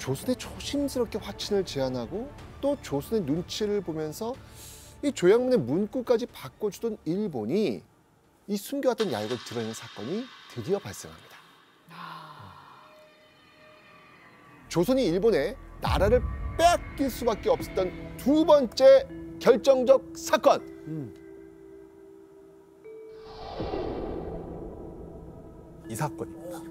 조선의 조심스럽게 화친을 제안하고 또 조선의 눈치를 보면서 이 조약문의 문구까지 바꿔주던 일본이 이 숨겨왔던 야욕을 드러내는 사건이 드디어 발생합니다. 조선이 일본에 나라를 빼앗길 수밖에 없었던 두 번째 결정적 사건. 이 사건입니다.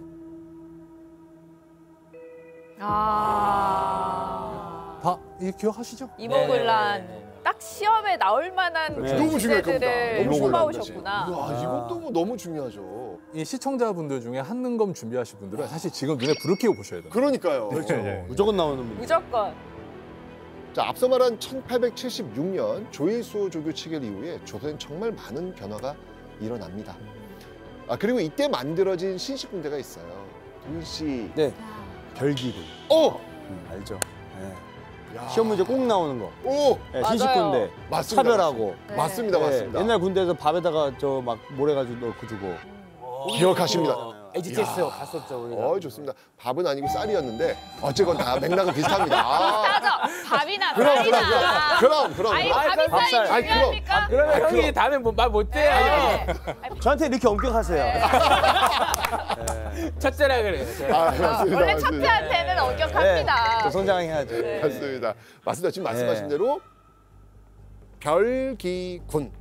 다 기억하시죠? 이모군란 딱 시험에 나올 만한 너무 중요할 겁니다. 주제들을 뽑아오셨구나. 와, 이것도 뭐 너무 중요하죠. 이 시청자분들 중에 한능검 준비하신 분들은 사실 지금 눈에 불을 켜고 보셔야 돼요. 그러니까요. 그렇죠. 무조건 나오는 분. 무조건. 자, 앞서 말한 1876년 조일수호 조교 체결 이후에 조선엔 정말 많은 변화가 일어납니다. 그리고 이때 만들어진 신식군대가 있어요. 도일씨. 네. 별기군. 알죠. 네. 시험 문제 꼭 나오는 거. 네, 신식군대. 맞습니다. 차별하고. 네. 맞습니다. 네, 맞습니다. 옛날 군대에서 밥에다가 저 막 모래가지고 넣고 주고. 기억하십니다. HTS 갔었죠 우리가. 좋습니다. 밥은 아니고 쌀이었는데 어쨌건 다 맥락은 비슷합니다. 비슷하죠? 밥이나 쌀이나. 그럼. 아니, 밥이 쌀이 중요합니까? 그러면 형이 다음에 말 못해요. 저한테 이렇게 엄격하세요. 첫째라 그래요. 맞습니다. 원래 첫째한테는 엄격합니다. 또 성장해야죠. 맞습니다. 맞습니다. 지금 말씀하신 대로 별기군.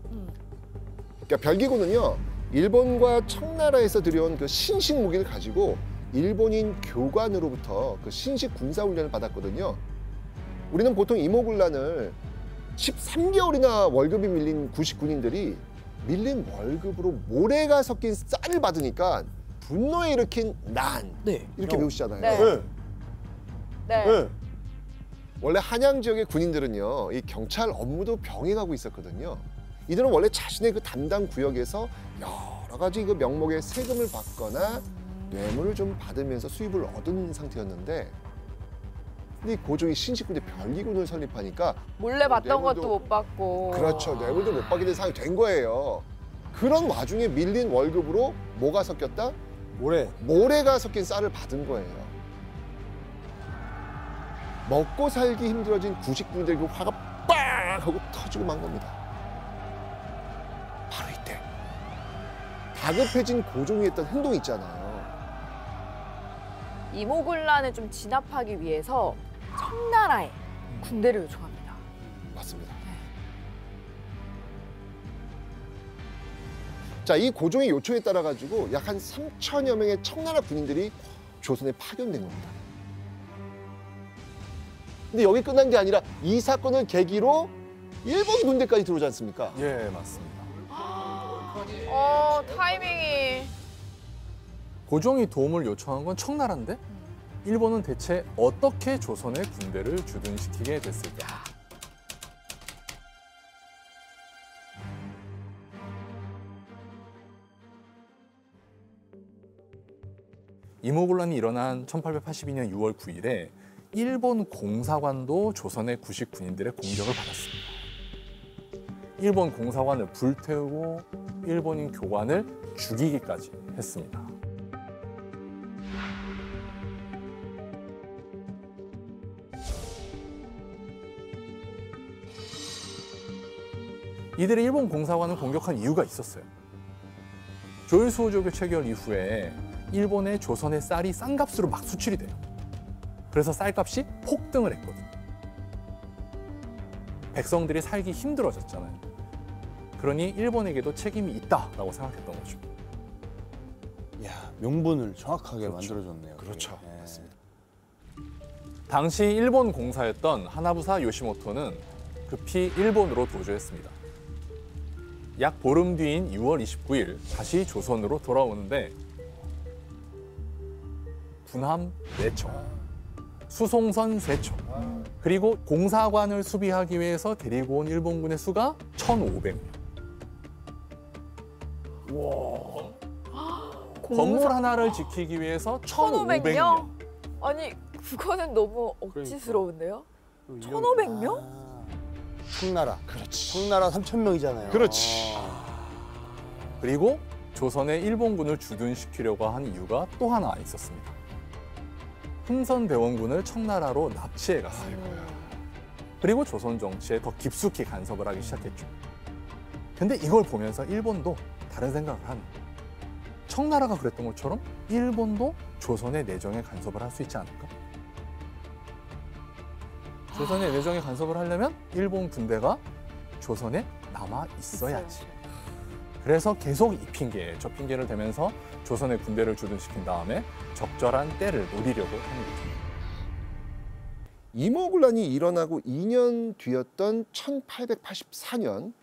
그러니까 별기군은요. 일본과 청나라에서 들여온 그 신식 무기를 가지고 일본인 교관으로부터 그 신식 군사 훈련을 받았거든요. 우리는 보통 이모군란을 13개월이나 월급이 밀린 구식 군인들이 밀린 월급으로 모래가 섞인 쌀을 받으니까 분노에 일으킨 난 이렇게 배우시잖아요. 네. 원래 한양 지역의 군인들은요, 이 경찰 업무도 병행하고 있었거든요. 이들은 원래 자신의 그 담당 구역에서 여러 가지 그 명목의 세금을 받거나 뇌물을 좀 받으면서 수입을 얻은 상태였는데, 근데 이 고종이 신식군대 별기군을 설립하니까 몰래 받던 뇌물도- 것도 못 받고. 그렇죠. 뇌물도 못 받게 된 상황이 된 거예요. 그런 와중에 밀린 월급으로 뭐가 섞였다? 모래가 섞인 쌀을 받은 거예요. 먹고 살기 힘들어진 구식군들의 그 화가 빵 하고 터지고 만 겁니다. 바로 이때 다급해진 고종이 했던 행동이 있잖아요. 이모군란을 좀 진압하기 위해서 청나라에 군대를 요청합니다. 맞습니다. 자, 이 고종의 요청에 따라 가지고 약 한 3천여 명의 청나라 군인들이 조선에 파견된 겁니다. 근데 여기 끝난 게 아니라 이 사건을 계기로 일본 군대까지 들어오지 않습니까? 예, 맞습니다. 타이밍이. 고종이 도움을 요청한 건 청나라인데 일본은 대체 어떻게 조선의 군대를 주둔시키게 됐을까? 이모군란이 일어난 1882년 6월 9일에 일본 공사관도 조선의 구식 군인들의 공격을 받았습니다. 일본 공사관을 불태우고 일본인 교관을 죽이기까지 했습니다. 이들이 일본 공사관을 공격한 이유가 있었어요. 조일수호 조교 체결 이후에 일본의 조선의 쌀이 싼 값으로 막 수출이 돼요. 그래서 쌀값이 폭등을 했거든요. 백성들이 살기 힘들어졌잖아요. 그러니 일본에게도 책임이 있다라고 생각했던 거죠. 야, 명분을 정확하게 만들어줬네요. 그렇죠. 그게. 맞습니다. 당시 일본 공사였던 하나부사 요시모토는 급히 일본으로 도주했습니다. 약 보름 뒤인 6월 29일 다시 조선으로 돌아오는데 군함 4척, 수송선 3척, 그리고 공사관을 수비하기 위해서 데리고 온 일본군의 수가 1,500명. 건물 하나를 지키기 위해서 1,500명. 아니, 그거는 너무 억지스러운데요? 1,500명? 청나라. 그렇지. 청나라 3,000명이잖아요. 그렇지. 그리고 조선의 일본군을 주둔시키려고 한 이유가 또 하나 있었습니다. 흥선대원군을 청나라로 납치해 갔어요. 그리고 조선 정치에 더 깊숙이 간섭을 하기 시작했죠. 근데 이걸 보면서 일본도 다른 생각을 하는 거예요. 청나라가 그랬던 것처럼 일본도 조선의 내정에 간섭을 할 수 있지 않을까? 조선의 내정에 간섭을 하려면 일본 군대가 조선에 남아 있어야지. 그래서 계속 이 핑계, 저 핑계를 대면서 조선의 군대를 주둔시킨 다음에 적절한 때를 노리려고 하는 거죠. 임오군란이 일어나고 2년 뒤였던 1884년,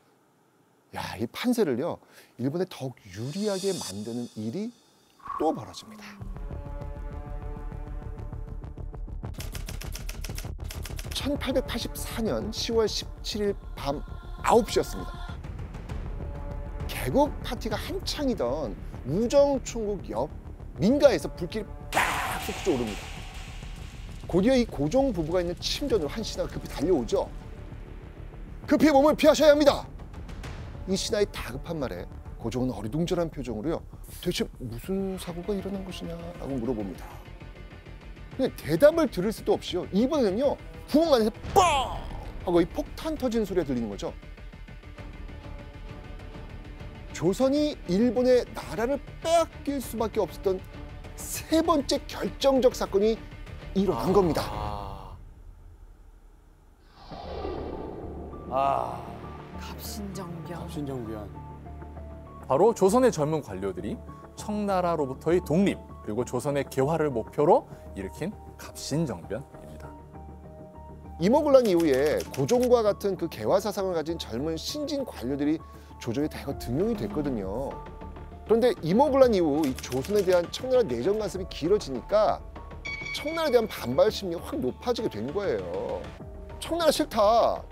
야, 이 판세를요, 일본에 더욱 유리하게 만드는 일이 또 벌어집니다. (1884년 10월 17일) 밤 9시였습니다. 개국 파티가 한창이던 우정총국 옆 민가에서 불길이 빡 솟구쳐 오릅니다. 곧이어 이 고종 부부가 있는 침전으로 한 신하가 급히 달려오죠. 급히 몸을 피하셔야 합니다. 이 신하의 다급한 말에 고종은 어리둥절한 표정으로요, 대체 무슨 사고가 일어난 것이냐라고 물어봅니다. 근데 대답을 들을 수도 없이요, 이번에는요 구멍 안에서 뻥 하고 이 폭탄 터진 소리가 들리는 거죠. 조선이 일본의 나라를 빼앗길 수밖에 없었던 세 번째 결정적 사건이 일어난 겁니다. 갑신정변. 갑신정변. 바로 조선의 젊은 관료들이 청나라로부터의 독립 그리고 조선의 개화를 목표로 일으킨 갑신정변입니다. 임오군란 이후에 고종과 같은 그 개화 사상을 가진 젊은 신진 관료들이 조조에 대거 등용이 됐거든요. 그런데 임오군란 이후 이 조선에 대한 청나라 내정 간섭이 길어지니까 청나라에 대한 반발 심리가 확 높아지게 된 거예요. 청나라 싫다.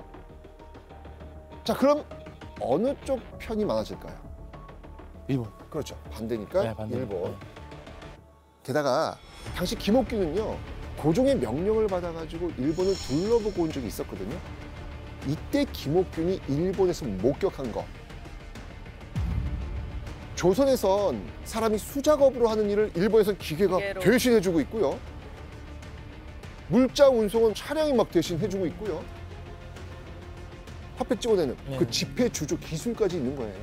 자, 그럼 어느 쪽 편이 많아질까요? 일본. 그렇죠. 반대니까 네, 반대. 일본. 게다가 당시 김옥균은요, 고종의 명령을 받아가지고 일본을 둘러보고 온 적이 있었거든요. 이때 김옥균이 일본에서 목격한 거. 조선에선 사람이 수작업으로 하는 일을 일본에선 기계가 기계로. 대신해주고 있고요. 물자 운송은 차량이 막 대신해주고 있고요. 화폐 찍어내는 그 지폐 주조 기술까지 있는 거예요.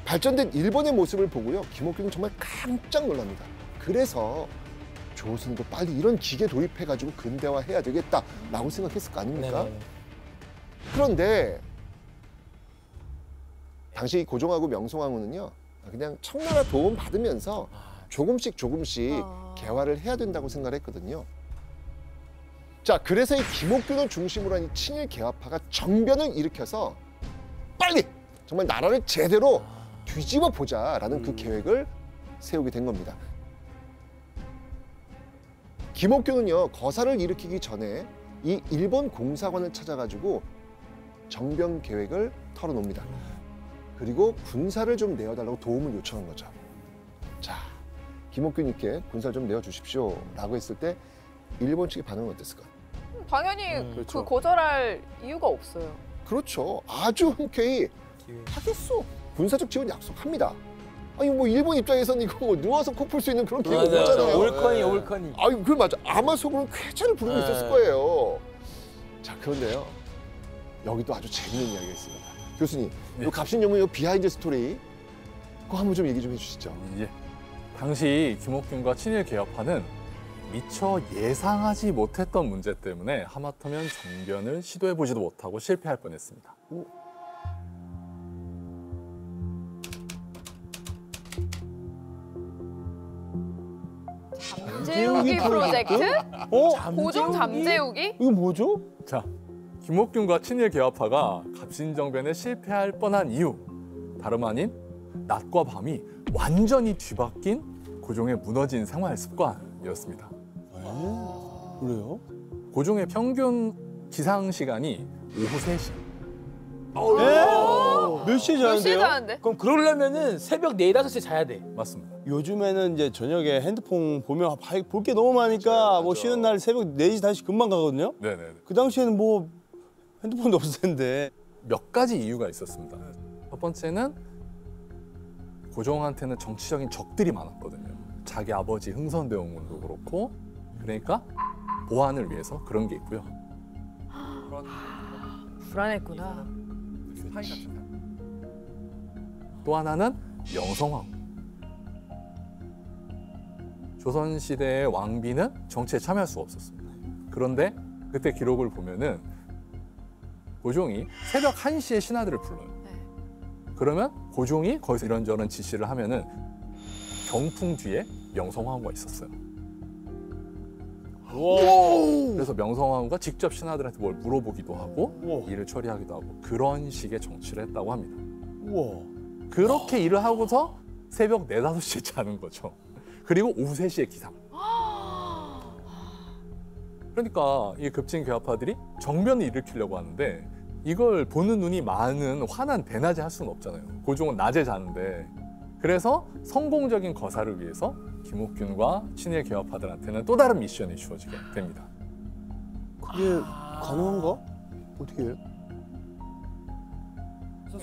발전된 일본의 모습을 보고요, 김옥균은 정말 깜짝 놀랍니다. 그래서 조선도 빨리 이런 기계 도입해가지고 근대화해야 되겠다라고 생각했을 거 아닙니까? 네네. 그런데 당시 고종하고 명성황후는요, 그냥 청나라 도움 받으면서 조금씩 개화를 해야 된다고 생각을 했거든요. 자, 그래서 이 김옥균을 중심으로 한 이 친일 개화파가 정변을 일으켜서 빨리 정말 나라를 제대로 뒤집어 보자라는 그 계획을 세우게 된 겁니다. 김옥균은요, 거사를 일으키기 전에 이 일본 공사관을 찾아가지고 정변 계획을 털어놓습니다. 그리고 군사를 좀 내어달라고 도움을 요청한 거죠. 자, 김옥균님께 군사를 좀 내어주십시오 라고 했을 때 일본 측의 반응은 어땠을까요? 당연히 그렇죠. 그 거절할 이유가 없어요. 그렇죠. 아주 흔쾌히 하겠소. 군사적 지원 약속합니다. 아니 뭐 일본 입장에서는 이거 뭐 누워서 코 풀 수 있는 그런 기회가 없잖아요. 올컨이 올컨이. 아니 그 맞아. 아마 속으로는 쾌차를 부르고 네. 있었을 거예요. 자, 그런데요, 여기도 아주 재밌는 이야기가 있습니다. 교수님, 네. 이 갑신정변 이 비하인드 스토리 그거 한번 좀 얘기 좀 해주시죠. 예. 당시 김옥균과 친일 개혁파는 미처 예상하지 못했던 문제 때문에 하마터면 정변을 시도해보지도 못하고 실패할 뻔했습니다. 잠재우기 프로젝트? 고종 잠재우기? 이거 뭐죠? 자, 김옥균과 친일 개혁파가 갑신정변에 실패할 뻔한 이유, 다름 아닌 낮과 밤이 완전히 뒤바뀐 고종의 무너진 생활 습관이었습니다. 그래요? 고종의 평균 기상 시간이 오후 3시. 몇 시에 몇 시에 자는데요? 자는데? 그럼 그러려면은 새벽 4, 5시에 자야 돼. 맞습니다. 요즘에는 이제 저녁에 핸드폰 보면 볼 게 너무 많으니까 맞아요, 뭐 맞아. 쉬는 날 새벽 4시, 5시 금방 가거든요? 네네네. 그 당시에는 뭐 핸드폰도 없을 텐데. 몇 가지 이유가 있었습니다. 첫 번째는 고종한테는 정치적인 적들이 많았거든요. 자기 아버지 흥선대원군도 그렇고 그러니까 보안을 위해서 그런 게 있고요. 불안했구나. 또 하나는 명성황후. 조선시대의 왕비는 정치에 참여할 수가 없었습니다. 그런데 그때 기록을 보면은 고종이 새벽 1시에 신하들을 불러요. 네. 그러면 고종이 거기서 이런저런 지시를 하면은 경풍 뒤에 명성황후가 있었어요. 그래서 명성황후가 직접 신하들한테 뭘 물어보기도 하고 일을 처리하기도 하고 그런 식의 정치를 했다고 합니다. 그렇게 일을 하고서 새벽 4, 5시에 자는 거죠. 그리고 오후 3시에 기상. 그러니까 이 급진괴합파들이 정변을 일으키려고 하는데 이걸 보는 눈이 많은 환한 대낮에 할 수는 없잖아요. 고종은 낮에 자는데. 그래서 성공적인 거사를 위해서 김옥균과 친일 개혁파들한테는 또 다른 미션이 주어지게 됩니다. 그게 가능한가? 어떻게 해요?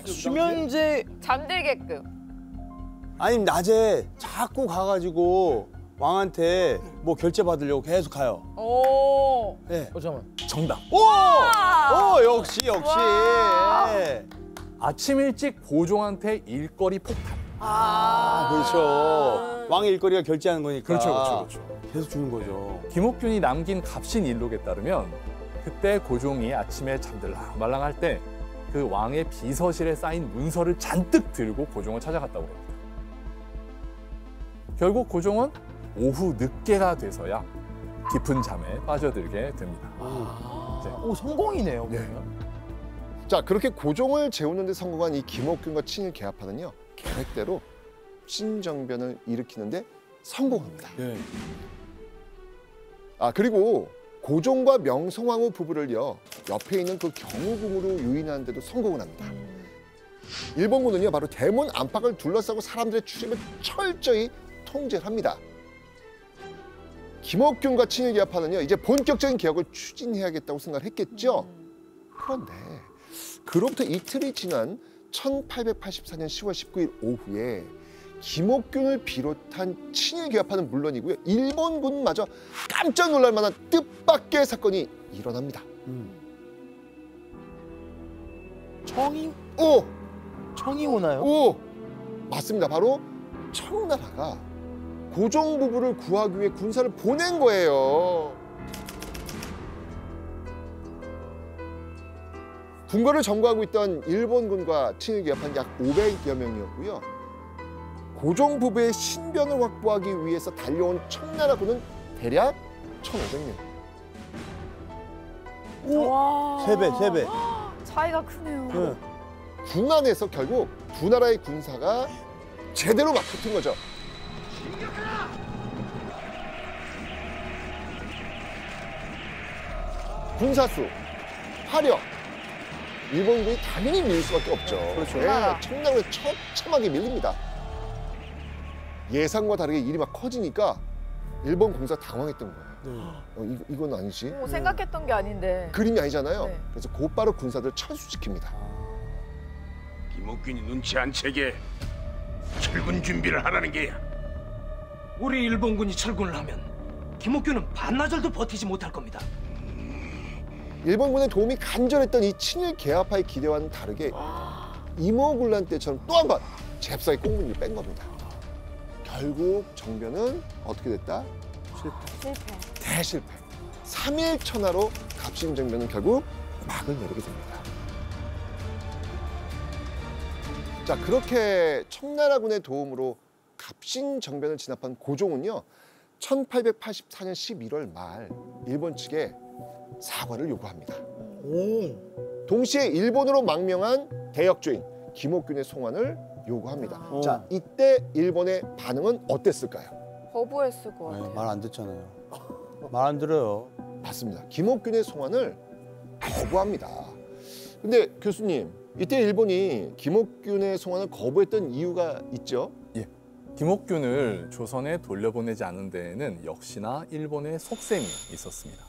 수면제 잠들게끔. 아니 낮에 자꾸 가가지고 왕한테 뭐 결제 받으려고 계속 가요. 오. 네. 잠깐만. 정답. 오 역시. 와. 예. 아침 일찍 고종한테 일거리 폭탄. 그렇죠. 왕의 일거리가 결제하는 거니까. 그렇죠. 계속 주는 거죠. 김옥균이 남긴 갑신 일록에 따르면 그때 고종이 아침에 잠들랑 말랑할 때 그 왕의 비서실에 쌓인 문서를 잔뜩 들고 고종을 찾아갔다고 합니다. 결국 고종은 오후 늦게가 돼서야 깊은 잠에 빠져들게 됩니다. 오 성공이네요. 네. 그러면. 자, 그렇게 고종을 재우는 데 성공한 이 김옥균과 친일 개합파는요, 계획대로 신정변을 일으키는데 성공합니다. 네. 그리고 고종과 명성황후 부부를요, 옆에 있는 그 경우궁으로 유인하는 데도 성공을 합니다. 일본군은요, 바로 대문 안팎을 둘러싸고 사람들의 출입을 철저히 통제를 합니다. 김옥균과 친일 개합파는요, 이제 본격적인 개혁을 추진해야겠다고 생각을 했겠죠. 그런데 그로부터 이틀이 지난 1884년 10월 19일 오후에 김옥균을 비롯한 친일 개합파는 물론이고요, 일본군마저 깜짝 놀랄 만한 뜻밖의 사건이 일어납니다. 청이 오 오나요? 맞습니다. 바로 청나라가 고종 부부를 구하기 위해 군사를 보낸 거예요. 궁궐을 점거하고 있던 일본군과 친일 개합파는 약 500여 명이었고요. 고종 부부의 신변을 확보하기 위해서 달려온 청나라군은 대략 1,500명. 와. 3배. 차이가 크네요. 네. 군 안에서 결국 두 나라의 군사가 제대로 맞붙은 거죠. 군사수, 화력, 일본군이 당연히 밀릴 수밖에 없죠. 그렇죠. 청나라에 처참하게 밀립니다. 예상과 다르게 일이 막 커지니까 일본 공사 당황했던 거예요. 이건 아니지. 생각했던 게 아닌데. 그림이 아니잖아요. 네. 그래서 곧바로 군사들 철수시킵니다. 김옥균이 눈치 안 채게 철군 준비를 하라는 게야. 우리 일본군이 철군을 하면 김옥균은 반나절도 버티지 못할 겁니다. 일본군의 도움이 간절했던 이 친일 개화파의 기대와는 다르게 임오군란 때처럼 또 한 번 잽싸게 꽁무니를 뺀 겁니다. 결국 정변은 어떻게 됐다? 실패. 대실패. 3일 천하로 갑신정변은 결국 막을 내리게 됩니다. 자, 그렇게 청나라군의 도움으로 갑신정변을 진압한 고종은요, 1884년 11월 말 일본 측에 사과를 요구합니다. 동시에 일본으로 망명한 대역주인 김옥균의 송환을 요구합니다. 자, 이때 일본의 반응은 어땠을까요? 거부했을 것 같아요. 말 안 듣잖아요. 말 안 들어요. 맞습니다. 김옥균의 송환을 거부합니다. 근데 교수님, 이때 일본이 김옥균의 송환을 거부했던 이유가 있죠? 예. 김옥균을 조선에 돌려보내지 않은 데에는 역시나 일본의 속셈이 있었습니다.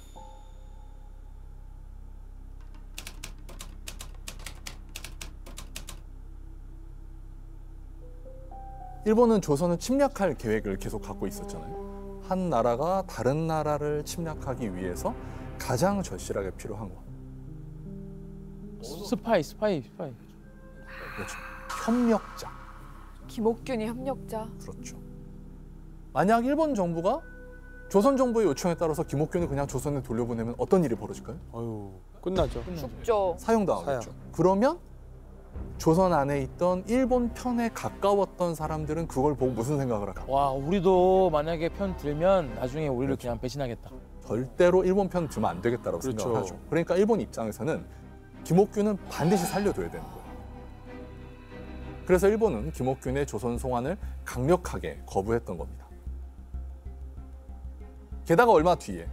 일본은 조선을 침략할 계획을 계속 갖고 있었잖아요. 한 나라가 다른 나라를 침략하기 위해서 가장 절실하게 필요한 것. 스파이. 그렇죠. 협력자. 김옥균이 협력자. 그렇죠. 만약 일본 정부가 조선 정부의 요청에 따라서 김옥균을 그냥 조선에 돌려보내면 어떤 일이 벌어질까요? 어휴, 끝나죠. 죽죠. 사형당하겠죠. 그러면 조선 안에 있던 일본 편에 가까웠던 사람들은 그걸 보고 무슨 생각을 할까? 와, 우리도 만약에 편 들면 나중에 우리를 그렇죠. 그냥 배신하겠다. 절대로 일본 편 들면 안 되겠다라고 그렇죠. 생각을 하죠. 그러니까 일본 입장에서는 김옥균은 반드시 살려둬야 되는 거예요. 그래서 일본은 김옥균의 조선 송환을 강력하게 거부했던 겁니다. 게다가 얼마 뒤에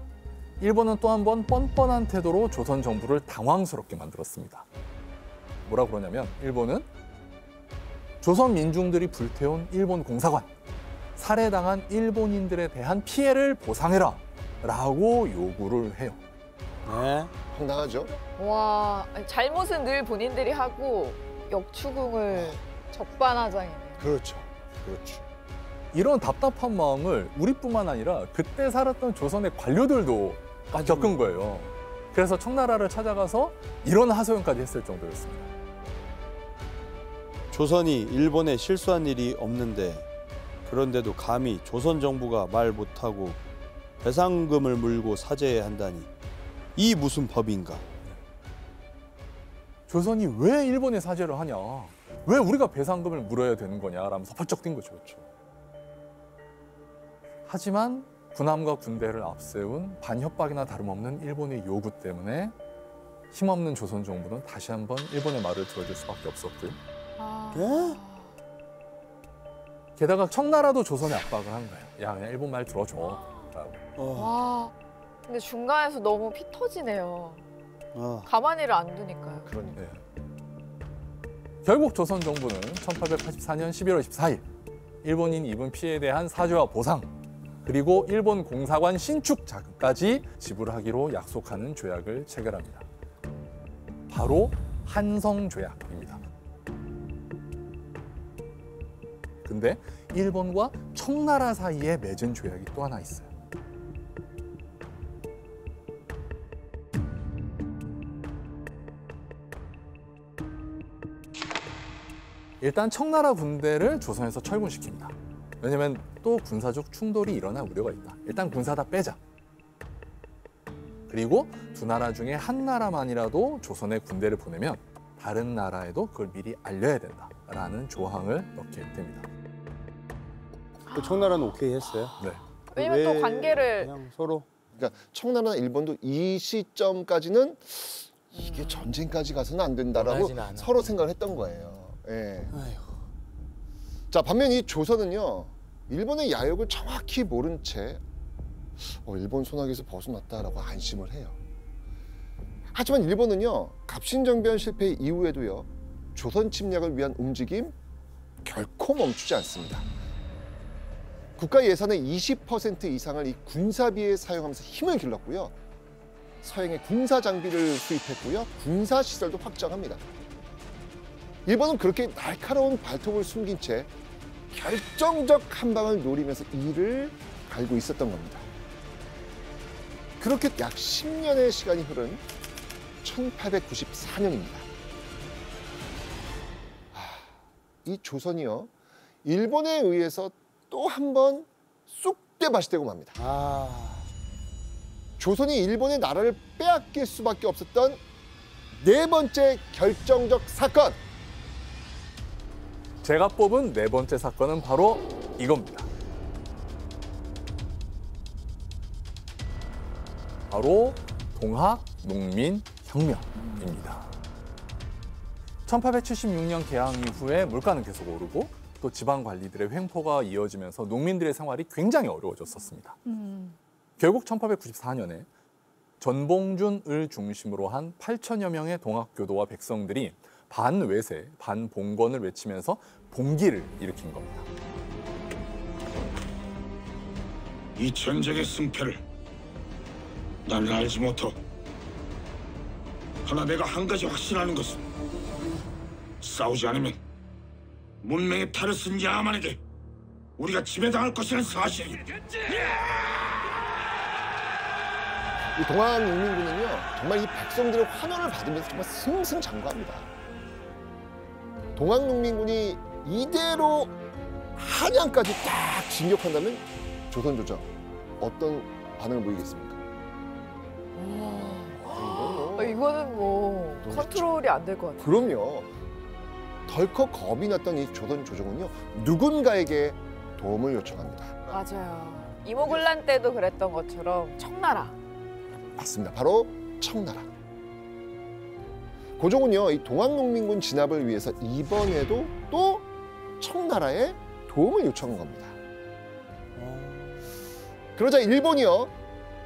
일본은 또 한 번 뻔뻔한 태도로 조선 정부를 당황스럽게 만들었습니다. 뭐라 그러냐면 일본은 조선 민중들이 불태운 일본 공사관, 살해당한 일본인들에 대한 피해를 보상해라 라고 요구를 해요. 네. 황당하죠? 와, 아니, 잘못은 늘 본인들이 하고 역추궁을 적반하장이네. 그렇죠. 그렇죠. 이런 답답한 마음을 우리뿐만 아니라 그때 살았던 조선의 관료들도 겪은 거예요. 그래서 청나라를 찾아가서 이런 하소연까지 했을 정도였습니다. 조선이 일본에 실수한 일이 없는데 그런데도 감히 조선 정부가 말 못하고 배상금을 물고 사죄해야 한다니 이 무슨 법인가? 조선이 왜 일본에 사죄를 하냐? 왜 우리가 배상금을 물어야 되는 거냐라면서 펄쩍 뛴 거죠. 그렇죠? 하지만 군함과 군대를 앞세운 반협박이나 다름없는 일본의 요구 때문에 힘없는 조선 정부는 다시 한번 일본의 말을 들어줄 수밖에 없었고요. 네? 게다가 청나라도 조선에 압박을 한 거예요. 야, 그냥 일본 말 들어줘. 라고. 와, 근데 중간에서 너무 피 터지네요. 가만히를 안 두니까요. 그러니까. 네. 결국 조선 정부는 1884년 11월 14일 일본인이 입은 피해에 대한 사죄와 보상, 그리고 일본 공사관 신축 자금까지 지불하기로 약속하는 조약을 체결합니다. 바로 한성조약입니다. 근데 일본과 청나라 사이에 맺은 조약이 또 하나 있어요. 일단 청나라 군대를 조선에서 철군시킵니다. 왜냐면 또 군사적 충돌이 일어날 우려가 있다. 일단 군사 다 빼자. 그리고 두 나라 중에 한 나라만이라도 조선에 군대를 보내면 다른 나라에도 그걸 미리 알려야 된다라는 조항을 넣게 됩니다. 그 청나라는 오케이 했어요. 네. 왜냐면 왜 또 관계를 그냥 서로 그러니까 청나라나 일본도 이 시점까지는 이게 전쟁까지 가서는 안 된다라고 원하지는 않아. 서로 생각을 했던 거예요. 예. 아이고. 자, 반면 이 조선은요, 일본의 야욕을 정확히 모른 채 일본 손아귀에서 벗어났다라고 안심을 해요. 하지만 일본은요, 갑신정변 실패 이후에도요, 조선 침략을 위한 움직임 결코 멈추지 않습니다. 국가 예산의 20% 이상을 이 군사비에 사용하면서 힘을 길렀고요. 서양의 군사 장비를 수입했고요. 군사 시설도 확장합니다. 일본은 그렇게 날카로운 발톱을 숨긴 채 결정적 한 방을 노리면서 이를 갈고 있었던 겁니다. 그렇게 약 10년의 시간이 흐른 1894년입니다. 이 조선이요, 일본에 의해서 또 한 번 쑥대 맛이 되고 맙니다. 조선이 일본의 나라를 빼앗길 수밖에 없었던 네 번째 결정적 사건. 제가 뽑은 네 번째 사건은 바로 이겁니다. 바로 동학농민혁명입니다. 1876년 개항 이후에 물가는 계속 오르고 또 지방 관리들의 횡포가 이어지면서 농민들의 생활이 굉장히 어려워졌었습니다. 결국 1894년에 전봉준을 중심으로 한 8천여 명의 동학교도와 백성들이 반외세, 반봉건을 외치면서 봉기를 일으킨 겁니다. 이 전쟁의 승패를 나는 알지 못하오. 하나 내가 한 가지 확신하는 것은 싸우지 않으면 문명의 탈을 쓴 야만에게 우리가 지배당할 것이라는 사실이. 이 동학농민군은요 정말 이 백성들의 환호를 받으면서 정말 승승장구합니다. 동학농민군이 이대로 한양까지 딱 진격한다면 조선조정 어떤 반응을 보이겠습니까? 이거는 뭐 컨트롤이 안 될 것 같아요. 그럼요. 덜컥 겁이 났던 이 조선조정은요 누군가에게 도움을 요청합니다. 맞아요. 이모군란 때도 그랬던 것처럼 청나라. 맞습니다. 바로 청나라. 고종은요 이 동학농민군 진압을 위해서 이번에도 또 청나라에 도움을 요청한 겁니다. 그러자 일본이요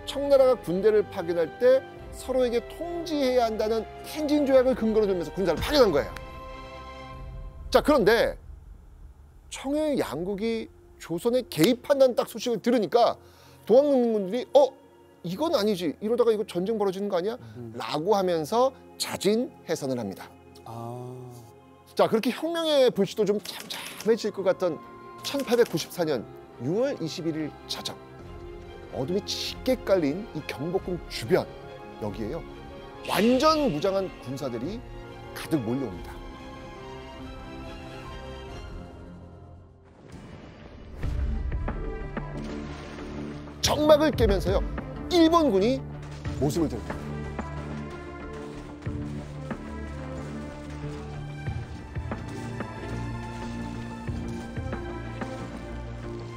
청나라가 군대를 파견할 때 서로에게 통지해야 한다는 텐진 조약을 근거로 들면서 군사를 파견한 거예요. 자, 그런데 청해 양국이 조선에 개입한다는 딱 소식을 들으니까 동학농민군들이 이건 아니지, 이러다가 이거 전쟁 벌어지는 거 아니야? 라고 하면서 자진해산을 합니다. 자, 그렇게 혁명의 불씨도 좀 잠잠해질 것 같던 1894년 6월 21일 자정, 어둠이 짙게 깔린 이 경복궁 주변, 여기에요 완전 무장한 군사들이 가득 몰려옵니다. 정막을 깨면서요 일본군이 모습을 드립니다.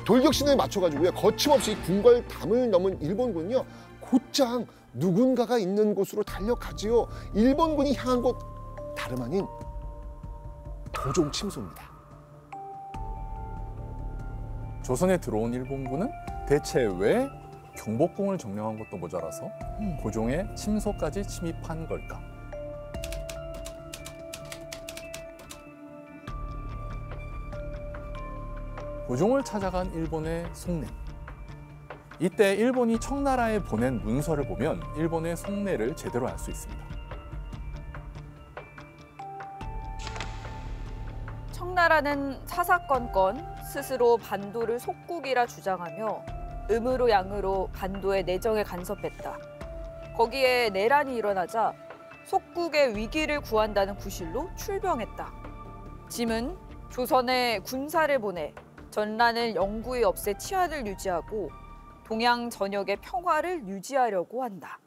돌격신에 맞춰가지고요 거침없이 궁궐 담을 넘은 일본군은요 곧장 누군가가 있는 곳으로 달려가지요. 일본군이 향한 곳 다름 아닌 도종 침소입니다. 조선에 들어온 일본군은 대체 왜 경복궁을 점령한 것도 모자라서 고종의 침소까지 침입한 걸까? 고종을 찾아간 일본의 속내. 이때 일본이 청나라에 보낸 문서를 보면 일본의 속내를 제대로 알 수 있습니다. 청나라는 사사건건 스스로 반도를 속국이라 주장하며 음으로 양으로 반도의 내정에 간섭했다. 거기에 내란이 일어나자 속국의 위기를 구한다는 구실로 출병했다. 짐은 조선에 군사를 보내 전란을 영구히 없애 치안을 유지하고 동양 전역의 평화를 유지하려고 한다.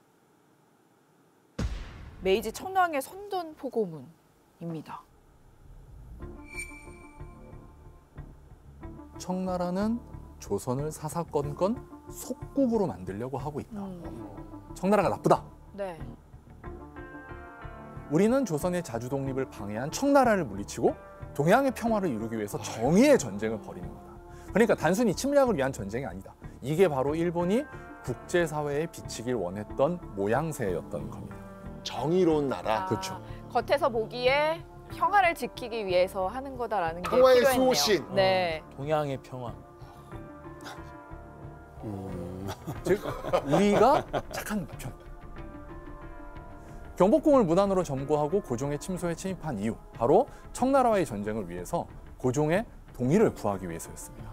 메이지 천황의 선전포고문입니다. 청나라는 조선을 사사건건 속국으로 만들려고 하고 있다. 청나라가 나쁘다. 네. 우리는 조선의 자주 독립을 방해한 청나라를 물리치고 동양의 평화를 이루기 위해서 정의의 전쟁을 벌이는 거다. 그러니까 단순히 침략을 위한 전쟁이 아니다. 이게 바로 일본이 국제사회에 비치길 원했던 모양새였던 겁니다. 정의로운 나라. 그렇죠. 겉에서 보기에 평화를 지키기 위해서 하는 거다라는 게 평화의 필요했네요. 수호신. 네. 동양의 평화. 즉 우리가 착한 편. 경복궁을 무단으로 점거하고 고종의 침소에 침입한 이유, 바로 청나라와의 전쟁을 위해서 고종의 동의를 구하기 위해서였습니다.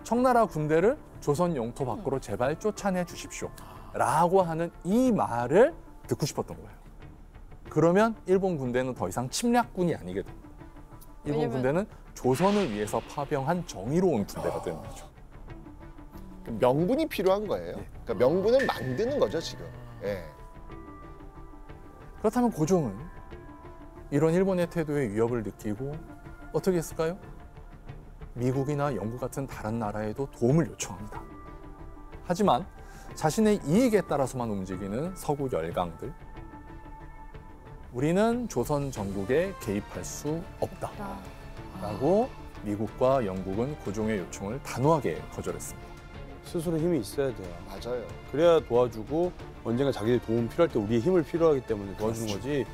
청나라 군대를 조선 영토 밖으로 제발 쫓아내 주십시오 라고 하는 이 말을 듣고 싶었던 거예요. 그러면 일본 군대는 더 이상 침략군이 아니게 됩니다. 일본 군대는 조선을 위해서 파병한 정의로운 군대가 되는 거죠. 명분이 필요한 거예요. 그러니까 명분을 만드는 거죠 지금. 예. 그렇다면 고종은 이런 일본의 태도에 위협을 느끼고 어떻게 했을까요? 미국이나 영국 같은 다른 나라에도 도움을 요청합니다. 하지만 자신의 이익에 따라서만 움직이는 서구 열강들, 우리는 조선 전국에 개입할 수 없다 라고 미국과 영국은 고종의 요청을 단호하게 거절했습니다. 스스로 힘이 있어야 돼요. 맞아요. 그래야 도와주고 언젠가 자기들 도움 필요할 때 우리의 힘을 필요하기 때문에 도와주는 그렇죠. 거지.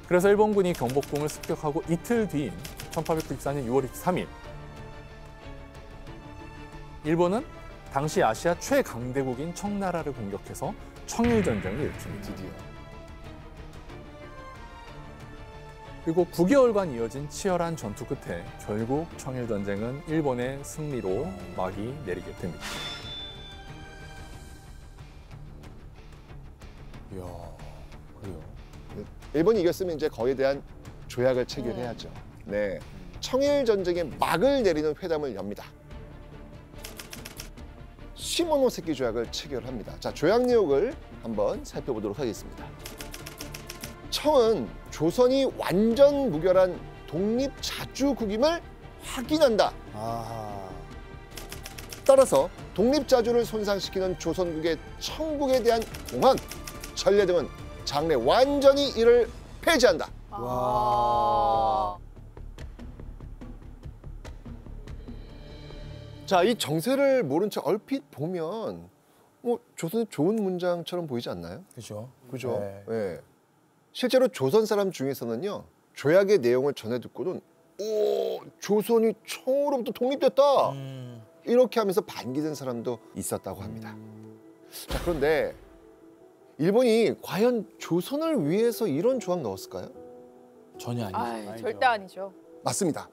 그래서 일본군이 경복궁을 습격하고 이틀 뒤인 1894년 6월 23일, 일본은 당시 아시아 최강대국인 청나라를 공격해서 청일전쟁을 일으킵니다. 드디어. 그리고 9개월간 이어진 치열한 전투 끝에 결국 청일전쟁은 일본의 승리로 막이 내리게 됩니다. 이야, 그래요. 일본이 이겼으면 이제 거기에 대한 조약을 체결해야죠. 네, 청일 전쟁의 막을 내리는 회담을 엽니다. 시모노세키 조약을 체결합니다. 자, 조약 내용을 한번 살펴보도록 하겠습니다. 청은 조선이 완전 무결한 독립 자주국임을 확인한다. 아하. 따라서 독립 자주를 손상시키는 조선국의 청국에 대한 공헌, 전례 등은 장래 완전히 이를 폐지한다. 와. 자, 이 정세를 모른 척 얼핏 보면 조선의 좋은 문장처럼 보이지 않나요? 그죠? 그죠? 네. 예. 실제로 조선 사람 중에서는요, 조약의 내용을 전해 듣고는 조선이 청으로부터 독립됐다. 이렇게 하면서 반기는 사람도 있었다고 합니다. 자, 그런데 일본이 과연 조선을 위해서 이런 조항 넣었을까요? 전혀 아니죠. 아이, 절대 아니죠. 맞습니다.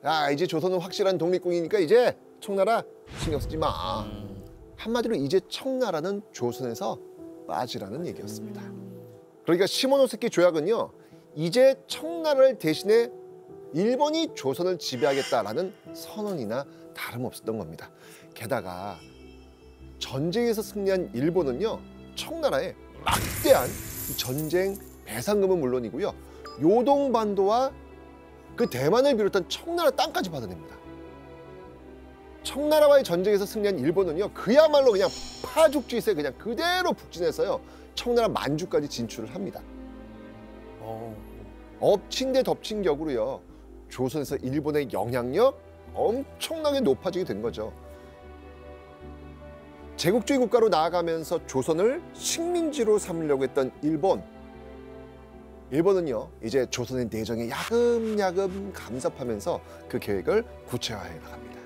야, 이제 조선은 확실한 독립국이니까 이제 청나라 신경 쓰지 마. 한마디로 이제 청나라는 조선에서 빠지라는 얘기였습니다. 그러니까 시모노세키 조약은요, 이제 청나라를 대신해 일본이 조선을 지배하겠다라는 선언이나 다름없었던 겁니다. 게다가 전쟁에서 승리한 일본은요, 청나라에 막대한 전쟁 배상금은 물론이고요, 요동반도와 그 대만을 비롯한 청나라 땅까지 받아냅니다. 청나라와의 전쟁에서 승리한 일본은요, 그야말로 그냥 파죽지세 그냥 그대로 북진해서요, 청나라 만주까지 진출을 합니다. 엎친 데 덮친 격으로요, 조선에서 일본의 영향력 엄청나게 높아지게 된 거죠. 제국주의 국가로 나아가면서 조선을 식민지로 삼으려고 했던 일본은요, 이제 조선의 내정에 야금야금 감섭하면서 그 계획을 구체화해 나갑니다.